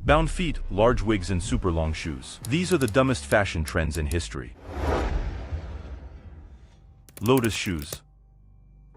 Bound feet, large wigs and super long shoes. These are the dumbest fashion trends in history. Lotus shoes.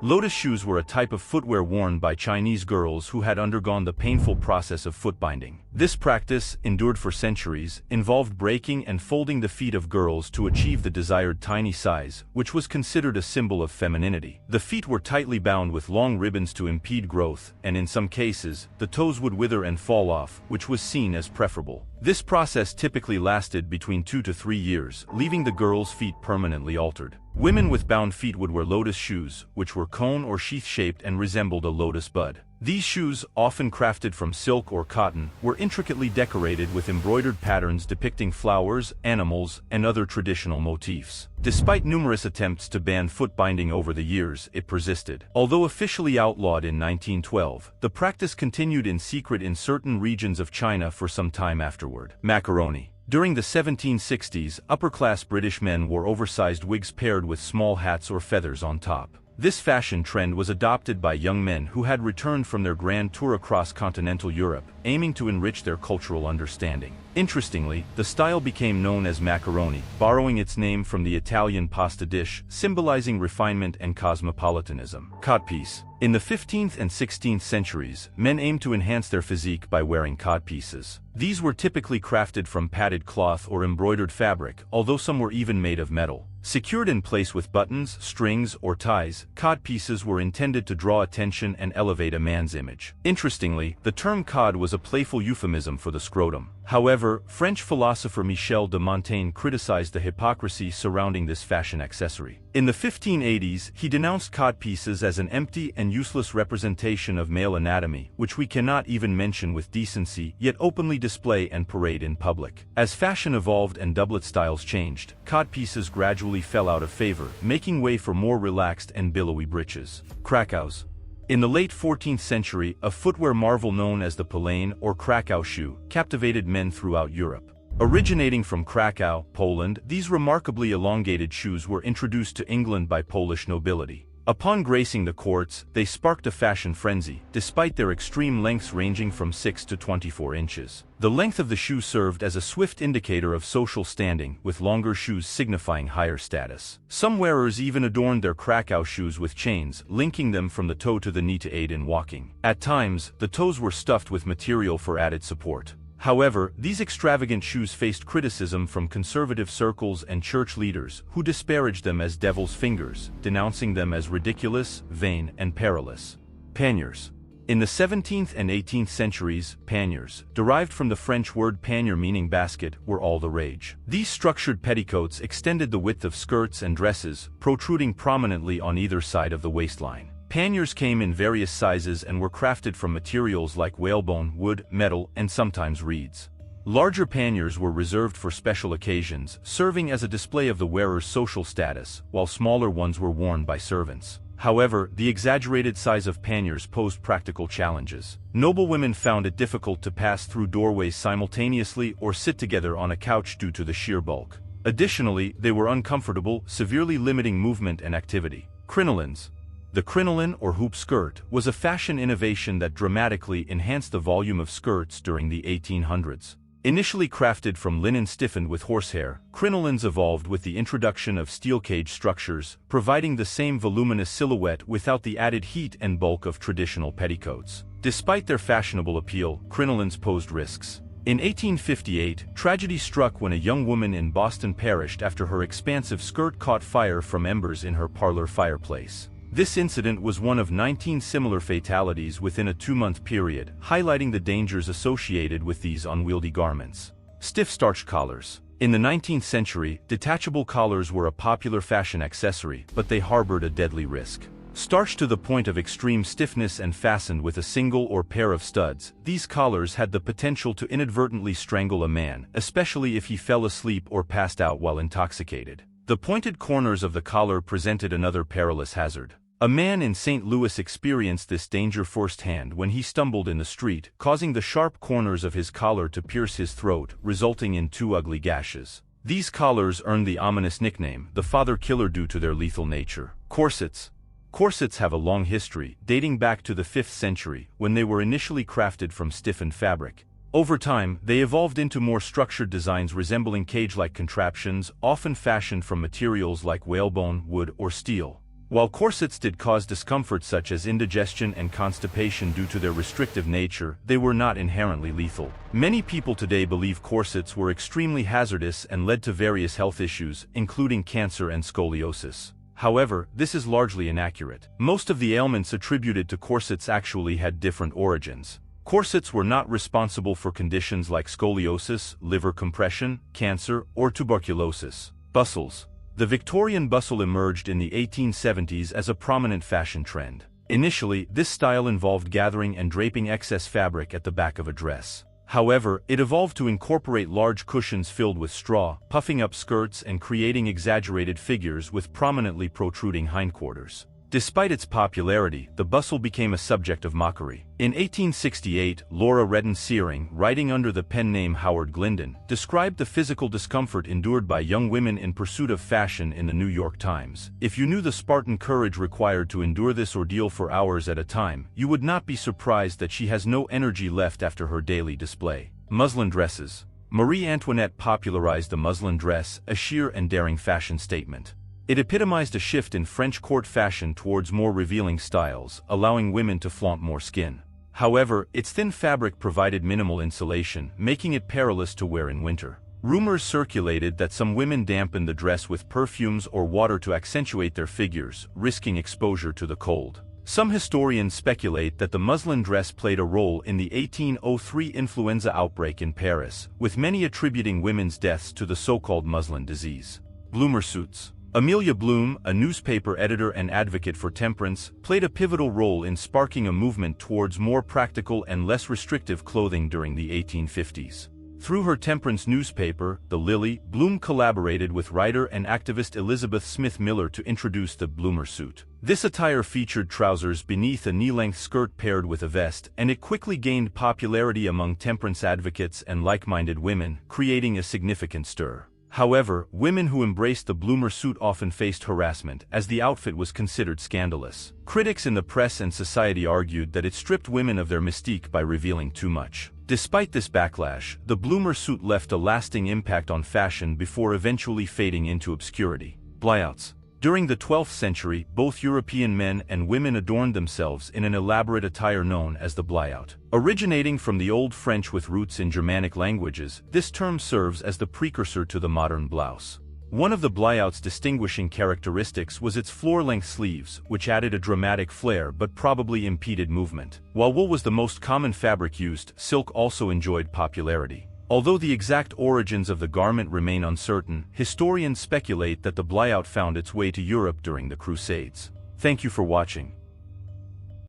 Lotus shoes were a type of footwear worn by Chinese girls who had undergone the painful process of foot binding. This practice, endured for centuries, involved breaking and folding the feet of girls to achieve the desired tiny size, which was considered a symbol of femininity. The feet were tightly bound with long ribbons to impede growth, and in some cases, the toes would wither and fall off, which was seen as preferable. This process typically lasted between 2 to 3 years, leaving the girl's feet permanently altered. Women with bound feet would wear lotus shoes, which were cone or sheath-shaped and resembled a lotus bud. These shoes, often crafted from silk or cotton, were intricately decorated with embroidered patterns depicting flowers, animals, and other traditional motifs. Despite numerous attempts to ban foot binding over the years, it persisted. Although officially outlawed in 1912, the practice continued in secret in certain regions of China for some time afterward. Macaroni. During the 1760s, upper-class British men wore oversized wigs paired with small hats or feathers on top. This fashion trend was adopted by young men who had returned from their grand tour across continental Europe, aiming to enrich their cultural understanding. Interestingly, the style became known as macaroni, borrowing its name from the Italian pasta dish, symbolizing refinement and cosmopolitanism. Codpiece. In the 15th and 16th centuries, men aimed to enhance their physique by wearing codpieces. These were typically crafted from padded cloth or embroidered fabric, although some were even made of metal. Secured in place with buttons, strings, or ties, codpieces were intended to draw attention and elevate a man's image. Interestingly, the term cod was a playful euphemism for the scrotum. However, French philosopher Michel de Montaigne criticized the hypocrisy surrounding this fashion accessory. In the 1580s, he denounced codpieces as an empty and useless representation of male anatomy, which we cannot even mention with decency, yet openly display and parade in public. As fashion evolved and doublet styles changed, codpieces gradually fell out of favor, making way for more relaxed and billowy breeches. Krakows. In the late 14th century, a footwear marvel known as the Polaine or Krakow shoe captivated men throughout Europe. Originating from Krakow, Poland, these remarkably elongated shoes were introduced to England by Polish nobility. Upon gracing the courts, they sparked a fashion frenzy, despite their extreme lengths ranging from 6 to 24 inches. The length of the shoe served as a swift indicator of social standing, with longer shoes signifying higher status. Some wearers even adorned their Krakow shoes with chains, linking them from the toe to the knee to aid in walking. At times, the toes were stuffed with material for added support. However, these extravagant shoes faced criticism from conservative circles and church leaders, who disparaged them as devil's fingers, denouncing them as ridiculous, vain, and perilous. Panniers. In the 17th and 18th centuries, panniers, derived from the French word pannier meaning basket, were all the rage. These structured petticoats extended the width of skirts and dresses, protruding prominently on either side of the waistline. Panniers came in various sizes and were crafted from materials like whalebone, wood, metal, and sometimes reeds. Larger panniers were reserved for special occasions, serving as a display of the wearer's social status, while smaller ones were worn by servants. However, the exaggerated size of panniers posed practical challenges. Noblewomen found it difficult to pass through doorways simultaneously or sit together on a couch due to the sheer bulk. Additionally, they were uncomfortable, severely limiting movement and activity. Crinolins. The crinolin or hoop skirt was a fashion innovation that dramatically enhanced the volume of skirts during the 1800s. Initially crafted from linen stiffened with horsehair, crinolins evolved with the introduction of steel cage structures, providing the same voluminous silhouette without the added heat and bulk of traditional petticoats. Despite their fashionable appeal, crinolins posed risks. In 1858, tragedy struck when a young woman in Boston perished after her expansive skirt caught fire from embers in her parlor fireplace. This incident was one of 19 similar fatalities within a 2-month period, highlighting the dangers associated with these unwieldy garments. Stiff starched collars. In the 19th century, detachable collars were a popular fashion accessory, but they harbored a deadly risk. Starched to the point of extreme stiffness and fastened with a single or pair of studs, these collars had the potential to inadvertently strangle a man, especially if he fell asleep or passed out while intoxicated. The pointed corners of the collar presented another perilous hazard. A man in St. Louis experienced this danger firsthand when he stumbled in the street, causing the sharp corners of his collar to pierce his throat, resulting in 2 ugly gashes. These collars earned the ominous nickname, the Father Killer, due to their lethal nature. Corsets. Corsets have a long history, dating back to the 5th century, when they were initially crafted from stiffened fabric. Over time, they evolved into more structured designs resembling cage-like contraptions, often fashioned from materials like whalebone, wood, or steel. While corsets did cause discomfort such as indigestion and constipation due to their restrictive nature, they were not inherently lethal. Many people today believe corsets were extremely hazardous and led to various health issues, including cancer and scoliosis. However, this is largely inaccurate. Most of the ailments attributed to corsets actually had different origins. Corsets were not responsible for conditions like scoliosis, liver compression, cancer, or tuberculosis. Bustles. The Victorian bustle emerged in the 1870s as a prominent fashion trend. Initially, this style involved gathering and draping excess fabric at the back of a dress. However, it evolved to incorporate large cushions filled with straw, puffing up skirts and creating exaggerated figures with prominently protruding hindquarters. Despite its popularity, the bustle became a subject of mockery. In 1868, Laura Redden Searing, writing under the pen name Howard Glendon, described the physical discomfort endured by young women in pursuit of fashion in the New York Times. If you knew the Spartan courage required to endure this ordeal for hours at a time, you would not be surprised that she has no energy left after her daily display. Muslin dresses. Marie Antoinette popularized the muslin dress, a sheer and daring fashion statement. It epitomized a shift in French court fashion towards more revealing styles, allowing women to flaunt more skin. However, its thin fabric provided minimal insulation, making it perilous to wear in winter. Rumors circulated that some women dampened the dress with perfumes or water to accentuate their figures, risking exposure to the cold. Some historians speculate that the muslin dress played a role in the 1803 influenza outbreak in Paris, with many attributing women's deaths to the so-called muslin disease. Bloomer suits. Amelia Bloom, a newspaper editor and advocate for temperance, played a pivotal role in sparking a movement towards more practical and less restrictive clothing during the 1850s. Through her temperance newspaper, The Lily, Bloom collaborated with writer and activist Elizabeth Smith Miller to introduce the bloomer suit. This attire featured trousers beneath a knee-length skirt paired with a vest, and it quickly gained popularity among temperance advocates and like-minded women, creating a significant stir. However, women who embraced the bloomer suit often faced harassment, as the outfit was considered scandalous. Critics in the press and society argued that it stripped women of their mystique by revealing too much. Despite this backlash, the bloomer suit left a lasting impact on fashion before eventually fading into obscurity. Blouses. During the 12th century, both European men and women adorned themselves in an elaborate attire known as the blouse. Originating from the Old French with roots in Germanic languages, this term serves as the precursor to the modern blouse. One of the blouse's distinguishing characteristics was its floor-length sleeves, which added a dramatic flair but probably impeded movement. While wool was the most common fabric used, silk also enjoyed popularity. Although the exact origins of the garment remain uncertain, historians speculate that the blouse found its way to Europe during the Crusades. Thank you for watching.